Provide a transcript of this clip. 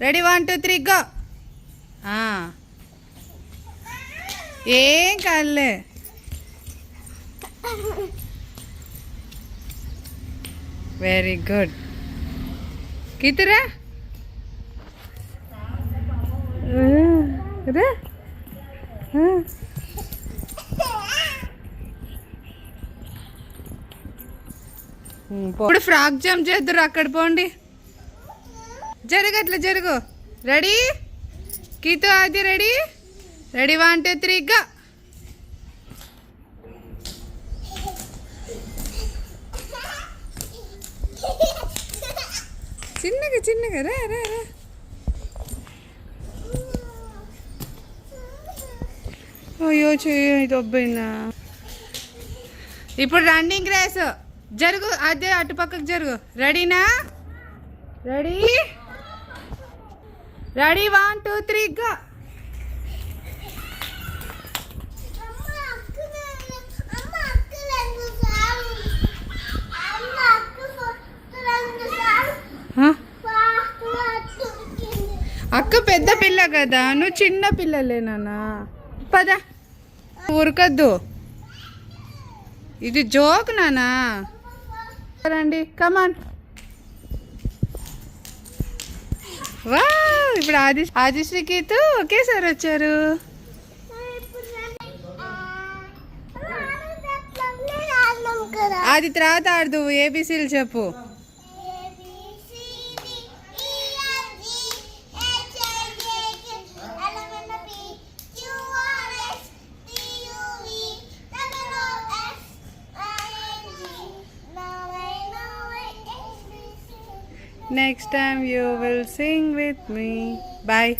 Ready 1 2 3 go. ఏం కాదులే. Very good. కితురా రా. ఇప్పుడు ఫ్రాక్ జంప్ చేద్దరు. అక్కడ పోండి. జరుగు, అట్లా జరుగు. రెడీ కీతు, అది రెడీ. Ready 1 2 3 go. చిన్నగా చిన్నగా రా రా రా. అయ్యో చెయ్యి దొబ్బైందా. ఇప్పుడు రన్నింగ్ రేస్. జరుగు, అదే అటు పక్కకు జరుగు. రెడీనా? Ready ready 1 2 3 go. అక్క పెద్ద పిల్ల కదా, నువ్వు చిన్న పిల్లలేనా. పద, ఉరకద్దు. ఇది జోక్ నానా. రండి, కమాన్. వా, ఇప్పుడు ఆదిశ్రీకితో ఒకేసారి వచ్చారు. అది తర్వాత ఆడదు. ఏబిసిలు చెప్పు. Next time you will sing with me. Bye.